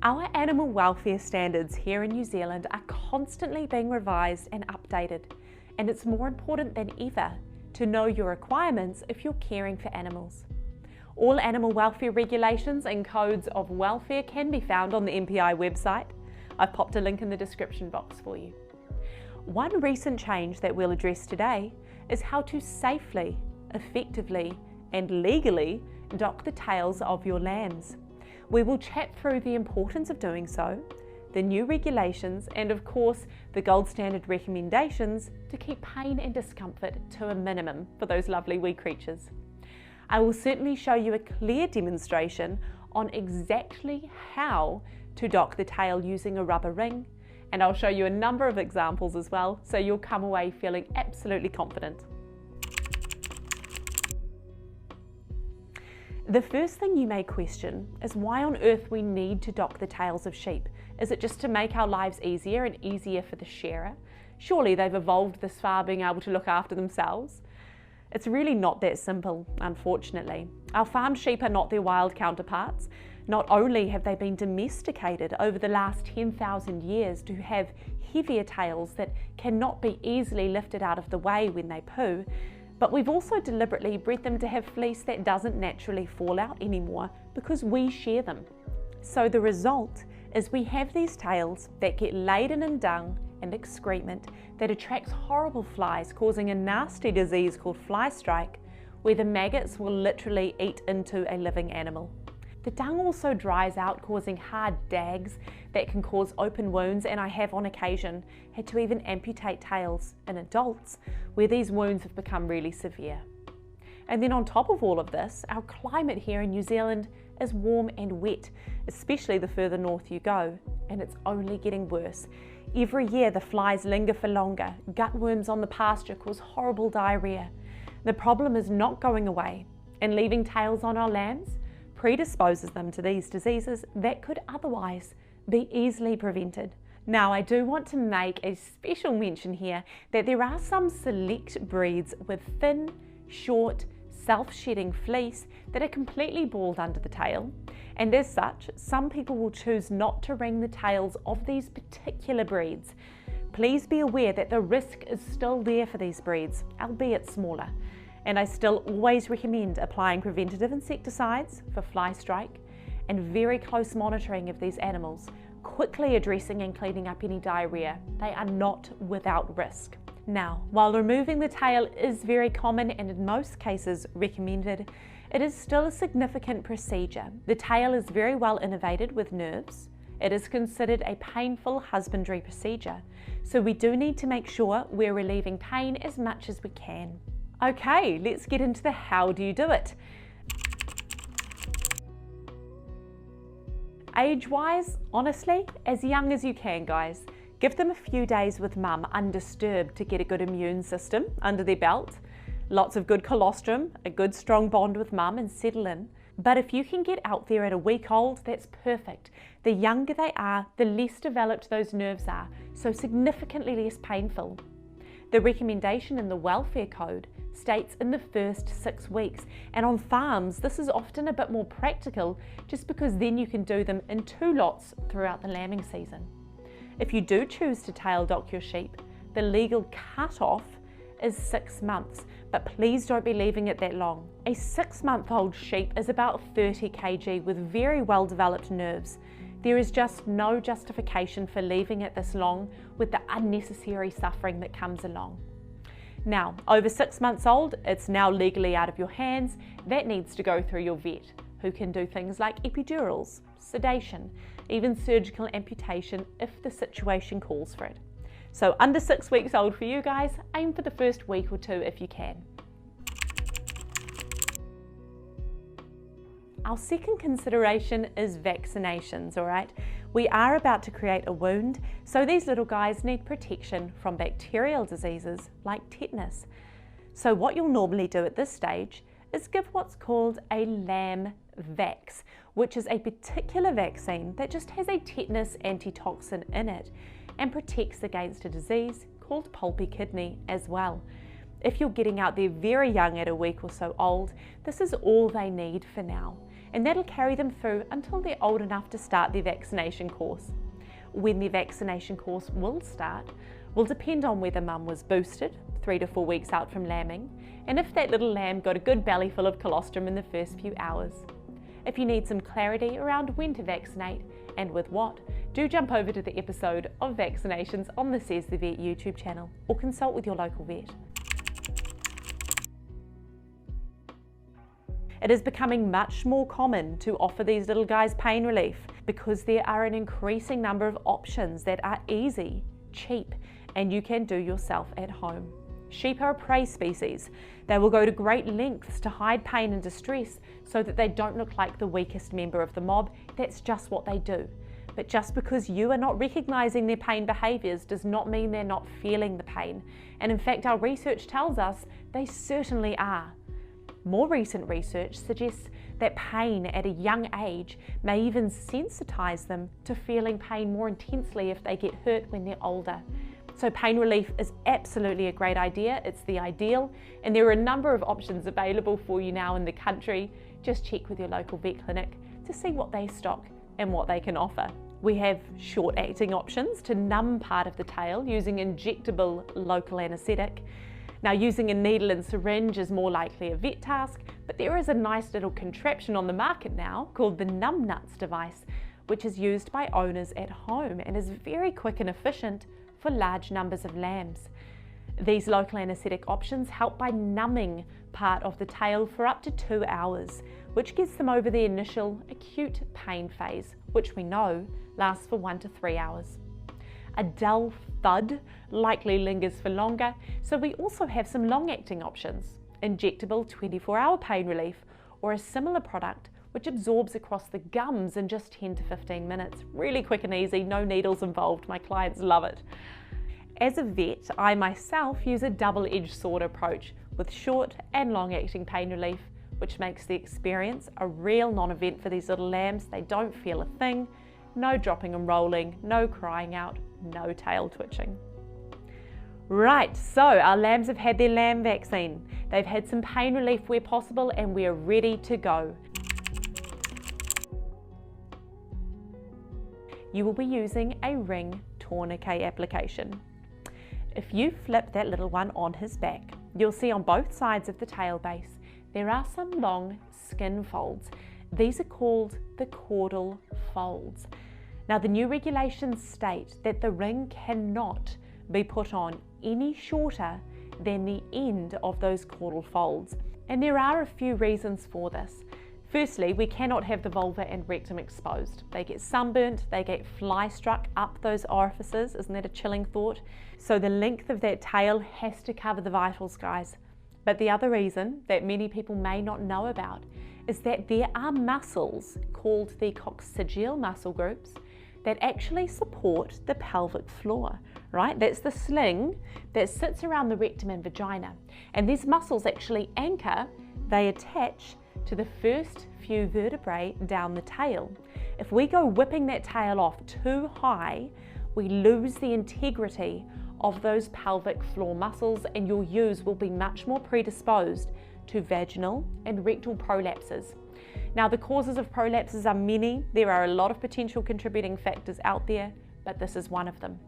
Our animal welfare standards here in New Zealand are constantly being revised and updated, and it's more important than ever to know your requirements if you're caring for animals. All animal welfare regulations and codes of welfare can be found on the MPI website. I've popped a link in the description box for you. One recent change that we'll address today is how to safely, effectively, and legally dock the tails of your lambs. We will chat through the importance of doing so, the new regulations, and of course the gold standard recommendations to keep pain and discomfort to a minimum for those lovely wee creatures. I will certainly show you a clear demonstration on exactly how to dock the tail using a rubber ring, and I'll show you a number of examples as well, so you'll come away feeling absolutely confident. The first thing you may question is why on earth we need to dock the tails of sheep. Is it just to make our lives easier and easier for the shearer? Surely they've evolved this far being able to look after themselves. It's really not that simple, unfortunately. Our farm sheep are not their wild counterparts. Not only have they been domesticated over the last 10,000 years to have heavier tails that cannot be easily lifted out of the way when they poo, but we've also deliberately bred them to have fleece that doesn't naturally fall out anymore because we shear them. So the result is we have these tails that get laden in dung and excrement that attracts horrible flies, causing a nasty disease called fly strike, where the maggots will literally eat into a living animal. The dung also dries out, causing hard dags that can cause open wounds, and I have on occasion had to even amputate tails in adults where these wounds have become really severe. And then on top of all of this, our climate here in New Zealand is warm and wet, especially the further north you go, and it's only getting worse. Every year the flies linger for longer, gutworms on the pasture cause horrible diarrhea. The problem is not going away, and leaving tails on our lambs predisposes them to these diseases that could otherwise be easily prevented. Now, I do want to make a special mention here that there are some select breeds with thin, short, self-shedding fleece that are completely bald under the tail, and as such, some people will choose not to ring the tails of these particular breeds. Please be aware that the risk is still there for these breeds, albeit smaller. And I still always recommend applying preventative insecticides for fly strike and very close monitoring of these animals, quickly addressing and cleaning up any diarrhea. They are not without risk. Now, while removing the tail is very common and in most cases recommended, it is still a significant procedure. The tail is very well innervated with nerves. It is considered a painful husbandry procedure, so we do need to make sure we're relieving pain as much as we can. Okay, let's get into the how do you do it. Age-wise, honestly, as young as you can, guys. Give them a few days with mum undisturbed to get a good immune system under their belt, lots of good colostrum, a good strong bond with mum, and settle in. But if you can get out there at a week old, that's perfect. The younger they are, the less developed those nerves are, so significantly less painful. The recommendation in the welfare code states in the first 6 weeks, and on farms this is often a bit more practical just because then you can do them in 2 lots throughout the lambing season. If you do choose to tail dock your sheep, the legal cut-off is 6 months, but please don't be leaving it that long. A 6-month-old sheep is about 30 kg with very well developed nerves. There is just no justification for leaving it this long with the unnecessary suffering that comes along. Now, over 6 months old, it's now legally out of your hands. That needs to go through your vet, who can do things like epidurals, sedation, even surgical amputation if the situation calls for it. So under 6 weeks old for you guys, aim for the first week or 2 if you can. Our second consideration is vaccinations, all right? We are about to create a wound, so these little guys need protection from bacterial diseases like tetanus. So what you'll normally do at this stage is give what's called a lamb vax, which is a particular vaccine that just has a tetanus antitoxin in it and protects against a disease called pulpy kidney as well. If you're getting out there very young at a week or so old, this is all they need for now. and that'll carry them through until they're old enough to start their vaccination course. When their vaccination course will start will depend on whether mum was boosted 3 to 4 weeks out from lambing, and if that little lamb got a good belly full of colostrum in the first few hours. If you need some clarity around when to vaccinate and with what, do jump over to the episode of Vaccinations on the Says the Vet YouTube channel, or consult with your local vet. It is becoming much more common to offer these little guys pain relief because there are an increasing number of options that are easy, cheap, and you can do yourself at home. Sheep are a prey species. They will go to great lengths to hide pain and distress so that they don't look like the weakest member of the mob. That's just what they do. But just because you are not recognising their pain behaviours does not mean they're not feeling the pain. And in fact, our research tells us they certainly are. More recent research suggests that pain at a young age may even sensitise them to feeling pain more intensely if they get hurt when they're older. So pain relief is absolutely a great idea. It's the ideal, and there are a number of options available for you now in the country. Just check with your local vet clinic to see what they stock and what they can offer. We have short-acting options to numb part of the tail using injectable local anaesthetic. Now, using a needle and syringe is more likely a vet task, but there is a nice little contraption on the market now called the Numb Nuts device, which is used by owners at home and is very quick and efficient for large numbers of lambs. These local anaesthetic options help by numbing part of the tail for up to 2 hours, which gets them over the initial acute pain phase, which we know lasts for 1 to 3 hours. A dull thud likely lingers for longer, so we also have some long-acting options, injectable 24-hour pain relief, or a similar product which absorbs across the gums in just 10 to 15 minutes. Really quick and easy, no needles involved. My clients love it. As a vet, I myself use a double-edged sword approach with short and long-acting pain relief, which makes the experience a real non-event for these little lambs. They don't feel a thing, no dropping and rolling, no crying out, no tail twitching. Right, so our lambs have had their lamb vaccine. They've had some pain relief where possible, and we are ready to go. You will be using a ring tourniquet application. If you flip that little one on his back, you'll see on both sides of the tail base there are some long skin folds. These are called the caudal folds. Now, the new regulations state that the ring cannot be put on any shorter than the end of those caudal folds, and there are a few reasons for this. Firstly, we cannot have the vulva and rectum exposed. They get sunburnt, they get fly struck up those orifices. Isn't that a chilling thought? So the length of that tail has to cover the vitals, guys. But the other reason that many people may not know about is that there are muscles called the coccygeal muscle groups that actually support the pelvic floor, right? That's the sling that sits around the rectum and vagina. And these muscles actually anchor, they attach to the first few vertebrae down the tail. If we go whipping that tail off too high, we lose the integrity of those pelvic floor muscles, and your ewes will be much more predisposed to vaginal and rectal prolapses. Now, the causes of prolapses are many. There are a lot of potential contributing factors out there, but this is one of them.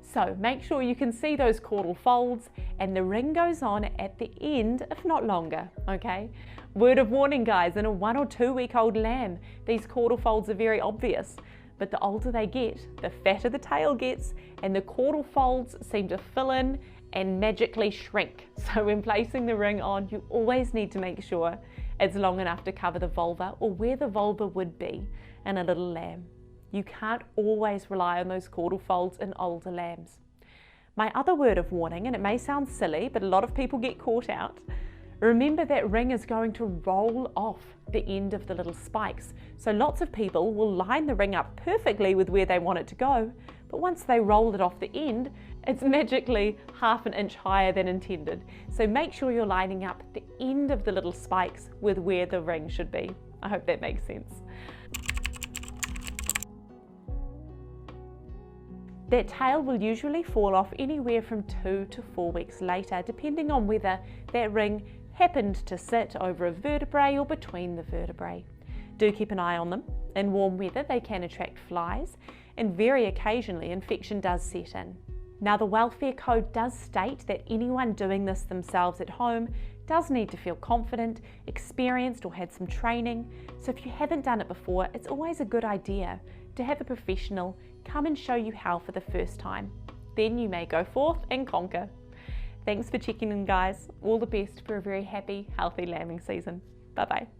So make sure you can see those caudal folds, and the ring goes on at the end, if not longer, okay? Word of warning, guys, in a 1 or 2 week old lamb, these caudal folds are very obvious, but the older they get, the fatter the tail gets, and the caudal folds seem to fill in and magically shrink. So when placing the ring on, you always need to make sure it's long enough to cover the vulva, or where the vulva would be in a little lamb. You can't always rely on those caudal folds in older lambs. My other word of warning, and it may sound silly, but a lot of people get caught out, remember that ring is going to roll off the end of the little spikes. So lots of people will line the ring up perfectly with where they want it to go, but once they roll it off the end, it's magically ½ an inch higher than intended. So make sure you're lining up the end of the little spikes with where the ring should be. I hope that makes sense. That tail will usually fall off anywhere from 2 to 4 weeks later, depending on whether that ring happened to sit over a vertebrae or between the vertebrae. Do keep an eye on them. In warm weather they can attract flies, and very occasionally infection does set in. Now the welfare code does state that anyone doing this themselves at home does need to feel confident, experienced, or had some training. So if you haven't done it before, it's always a good idea to have a professional come and show you how for the first time. Then you may go forth and conquer. Thanks for checking in, guys. All the best for a very happy, healthy lambing season. Bye bye.